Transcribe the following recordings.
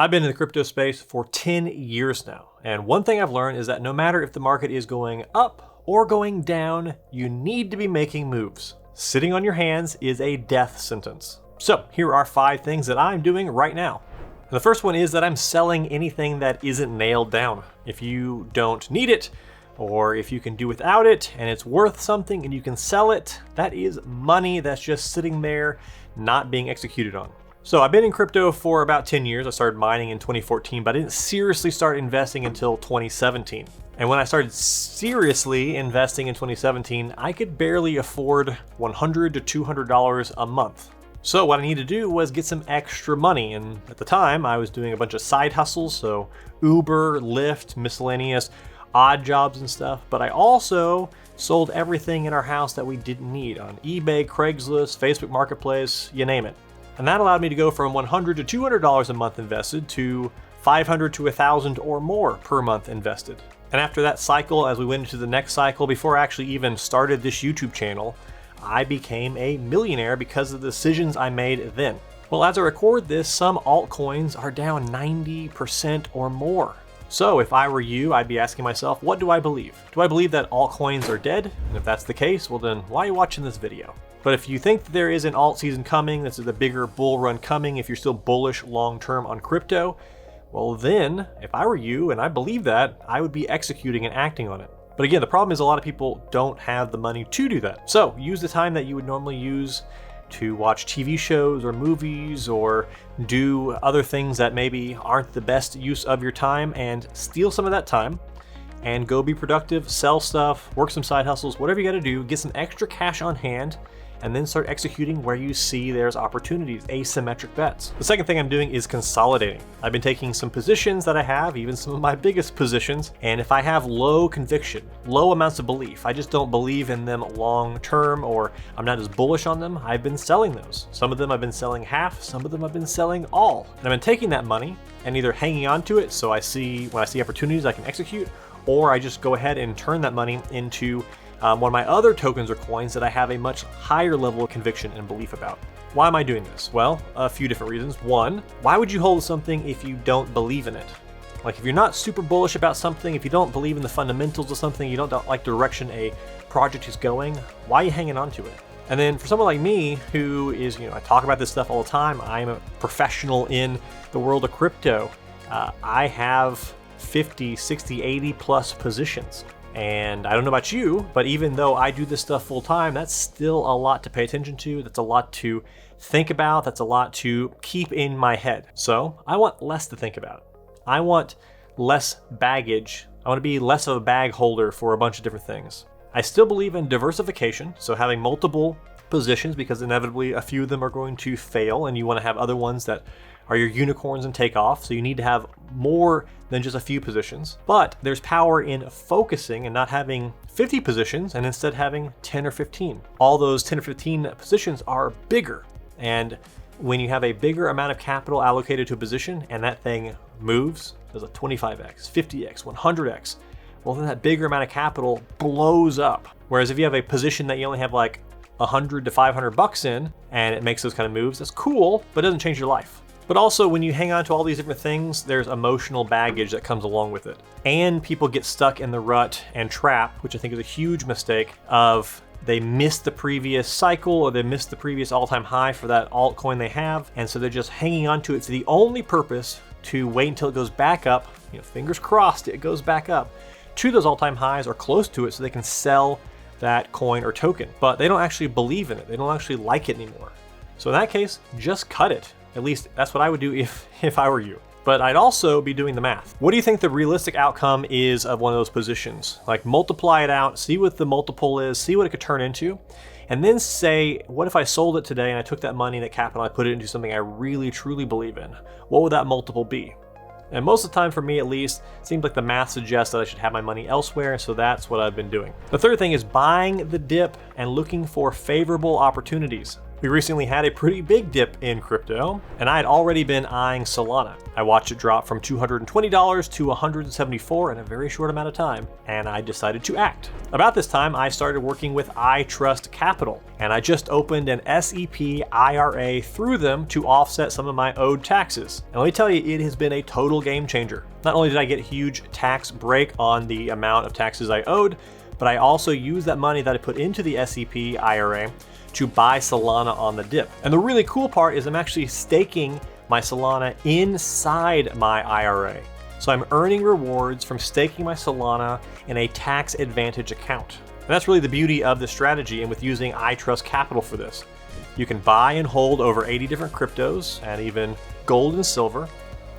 I've been in the crypto space for 10 years now, and one thing I've learned is that no matter if the market is going up or going down, you need to be making moves. Sitting on your hands is a death sentence. So here are 5 things that I'm doing right now. And the first one is that I'm selling anything that isn't nailed down. If you don't need it, or if you can do without it and it's worth something and you can sell it, that is money that's just sitting there not being executed on. So I've been in crypto for about 10 years. I started mining in 2014, but I didn't seriously start investing until 2017. And when I started seriously investing in 2017, I could barely afford $100 to $200 a month. So what I needed to do was get some extra money. And at the time I was doing a bunch of side hustles. So Uber, Lyft, miscellaneous odd jobs and stuff. But I also sold everything in our house that we didn't need on eBay, Craigslist, Facebook Marketplace, you name it. And that allowed me to go from $100 to $200 a month invested to $500 to $1,000 or more per month invested. And after that cycle, as we went into the next cycle, before I actually even started this YouTube channel, I became a millionaire because of the decisions I made then. Well, as I record this, some altcoins are down 90% or more. So if I were you, I'd be asking myself, what do I believe? Do I believe that altcoins are dead? And if that's the case, well then why are you watching this video? But if you think that there is an alt season coming, this is a bigger bull run coming, if you're still bullish long-term on crypto, well then, if I were you, and I believe that, I would be executing and acting on it. But again, the problem is a lot of people don't have the money to do that. So use the time that you would normally use to watch TV shows or movies or do other things that maybe aren't the best use of your time, and steal some of that time and go be productive, sell stuff, work some side hustles, whatever you gotta do, get some extra cash on hand, and then start executing where you see there's opportunities, asymmetric bets. The second thing I'm doing is consolidating. I've been taking some positions that I have, even some of my biggest positions, and if I have low conviction, low amounts of belief, I just don't believe in them long term, or I'm not as bullish on them, I've been selling those. Some of them I've been selling half, some of them I've been selling all. And I've been taking that money and either hanging on to it so when I see opportunities I can execute, or I just go ahead and turn that money into one of my other tokens or coins that I have a much higher level of conviction and belief about. Why am I doing this? Well, a few different reasons. One, why would you hold something if you don't believe in it? Like if you're not super bullish about something, if you don't believe in the fundamentals of something, you don't like the direction a project is going, why are you hanging on to it? And then for someone like me who is, I talk about this stuff all the time, I'm a professional in the world of crypto. I have 50, 60, 80 plus positions. And I don't know about you, but even though I do this stuff full time, that's still a lot to pay attention to. That's a lot to think about. That's a lot to keep in my head. So I want less to think about. I want less baggage. I want to be less of a bag holder for a bunch of different things. I still believe in diversification. So having multiple positions, because inevitably a few of them are going to fail and you want to have other ones that are your unicorns and take off. So you need to have more than just a few positions. But there's power in focusing and not having 50 positions and instead having 10 or 15. All those 10 or 15 positions are bigger. And when you have a bigger amount of capital allocated to a position and that thing moves, does a 25x, 50x, 100x, well then that bigger amount of capital blows up. Whereas if you have a position that you only have like 100 to 500 bucks in and it makes those kind of moves, that's cool, but it doesn't change your life. But also when you hang on to all these different things, there's emotional baggage that comes along with it. And people get stuck in the rut and trap, which I think is a huge mistake, of they missed the previous cycle or they missed the previous all-time high for that altcoin they have. And so they're just hanging on to it for the only purpose to wait until it goes back up, fingers crossed it goes back up, to those all-time highs or close to it so they can sell that coin or token. But they don't actually believe in it. They don't actually like it anymore. So in that case, just cut it. At least that's what I would do if I were you. But I'd also be doing the math. What do you think the realistic outcome is of one of those positions? Like multiply it out, see what the multiple is, see what it could turn into, and then say, what if I sold it today and I took that money and that capital, I put it into something I really truly believe in? What would that multiple be? And most of the time, for me at least, it seems like the math suggests that I should have my money elsewhere, so that's what I've been doing. The third thing is buying the dip and looking for favorable opportunities. We recently had a pretty big dip in crypto, and I had already been eyeing Solana. I watched it drop from $220 to $174 in a very short amount of time, and I decided to act. About this time, I started working with iTrustCapital, and I just opened an SEP IRA through them to offset some of my owed taxes. And let me tell you, it has been a total game changer. Not only did I get a huge tax break on the amount of taxes I owed, but I also used that money that I put into the SEP IRA to buy Solana on the dip. And the really cool part is I'm actually staking my Solana inside my IRA. So I'm earning rewards from staking my Solana in a tax advantage account. And that's really the beauty of this strategy, and with using iTrustCapital for this. You can buy and hold over 80 different cryptos and even gold and silver.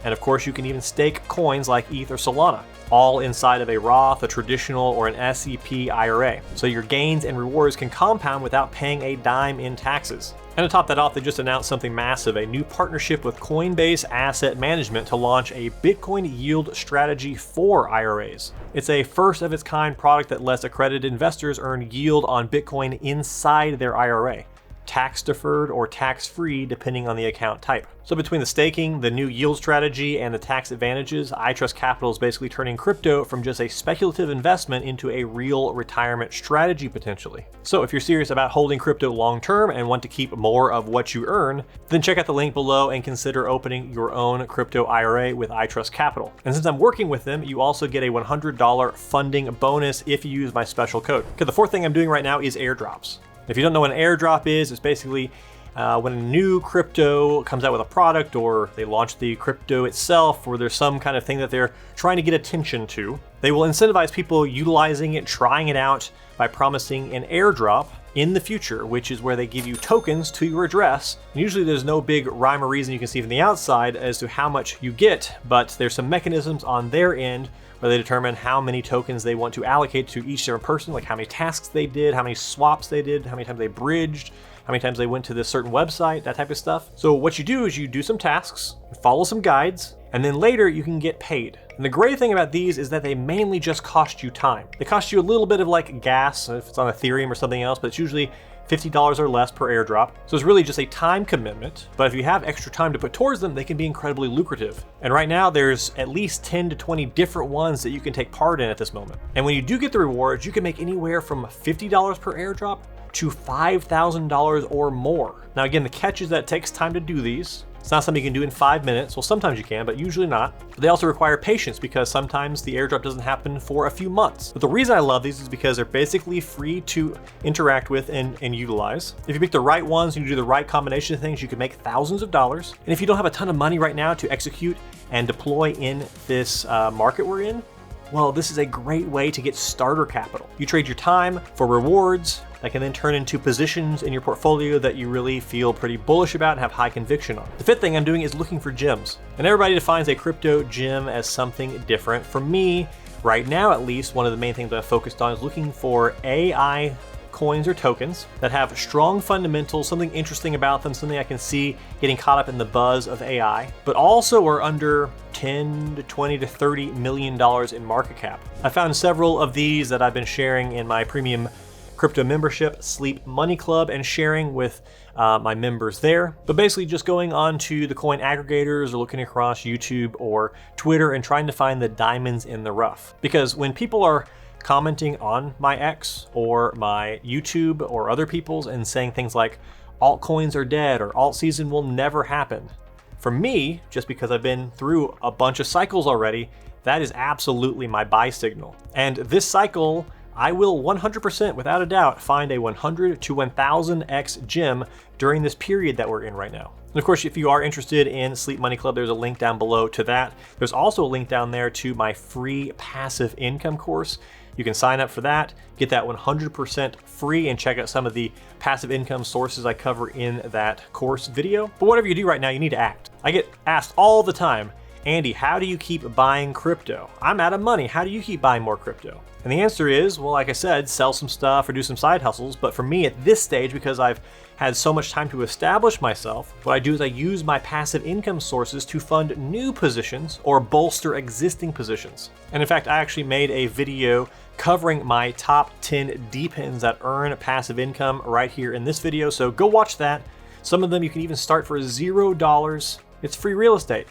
And of course, you can even stake coins like ETH or Solana, all inside of a Roth, a traditional, or an SEP IRA. So your gains and rewards can compound without paying a dime in taxes. And to top that off, they just announced something massive, a new partnership with Coinbase Asset Management to launch a Bitcoin yield strategy for IRAs. It's a first of its kind product that lets accredited investors earn yield on Bitcoin inside their IRA. Tax deferred or tax free depending on the account type. So between the staking, the new yield strategy, and the tax advantages, iTrustCapital is basically turning crypto from just a speculative investment into a real retirement strategy potentially. So if you're serious about holding crypto long term and want to keep more of what you earn, then check out the link below and consider opening your own crypto IRA with iTrustCapital. And since I'm working with them, you also get a $100 funding bonus if you use my special code. Okay, the fourth thing I'm doing right now is airdrops. If you don't know what an airdrop is, it's basically when a new crypto comes out with a product, or they launch the crypto itself, or there's some kind of thing that they're trying to get attention to. They will incentivize people utilizing it, trying it out, by promising an airdrop in the future, which is where they give you tokens to your address. And usually there's no big rhyme or reason you can see from the outside as to how much you get, but there's some mechanisms on their end where they determine how many tokens they want to allocate to each different person, like how many tasks they did, how many swaps they did, how many times they bridged, how many times they went to this certain website, that type of stuff. So what you do is you do some tasks, follow some guides, and then later you can get paid. And the great thing about these is that they mainly just cost you time. They cost you a little bit of like gas if it's on Ethereum or something else, but it's usually $50 or less per airdrop. So it's really just a time commitment, but if you have extra time to put towards them, they can be incredibly lucrative. And right now there's at least 10 to 20 different ones that you can take part in at this moment. And when you do get the rewards, you can make anywhere from $50 per airdrop to $5,000 or more. Now again, the catch is that it takes time to do these. It's not something you can do in 5 minutes. Well, sometimes you can, but usually not. But they also require patience because sometimes the airdrop doesn't happen for a few months. But the reason I love these is because they're basically free to interact with and utilize. If you pick the right ones and you do the right combination of things, you can make thousands of dollars. And if you don't have a ton of money right now to execute and deploy in this market we're in, well, this is a great way to get starter capital. You trade your time for rewards that can then turn into positions in your portfolio that you really feel pretty bullish about and have high conviction on. The fifth thing I'm doing is looking for gems. And everybody defines a crypto gem as something different. For me, right now at least, one of the main things I'm focused on is looking for AI coins or tokens that have strong fundamentals, something interesting about them, something I can see getting caught up in the buzz of AI, but also are under 10 to 20 to 30 million dollars in market cap. I found several of these that I've been sharing in my premium crypto membership, Sleep Money Club, and sharing with my members there. But basically just going on to the coin aggregators or looking across YouTube or Twitter and trying to find the diamonds in the rough. Because when people are commenting on my X or my YouTube or other people's and saying things like altcoins are dead or alt season will never happen, for me, just because I've been through a bunch of cycles already, that is absolutely my buy signal. And this cycle, I will 100% without a doubt find a 100 to 1000x gem during this period that we're in right now. And of course, if you are interested in Sleep Money Club, there's a link down below to that. There's also a link down there to my free passive income course. You can sign up for that, get that 100% free, and check out some of the passive income sources I cover in that course video. But whatever you do right now, you need to act. I get asked all the time, Andy, how do you keep buying crypto? I'm out of money. How do you keep buying more crypto? And the answer is, well, like I said, sell some stuff or do some side hustles. But for me at this stage, because I've had so much time to establish myself, what I do is I use my passive income sources to fund new positions or bolster existing positions. And in fact, I actually made a video covering my top 10 depends that earn passive income right here in this video. So go watch that. Some of them you can even start for $0. It's free real estate.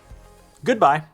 Goodbye.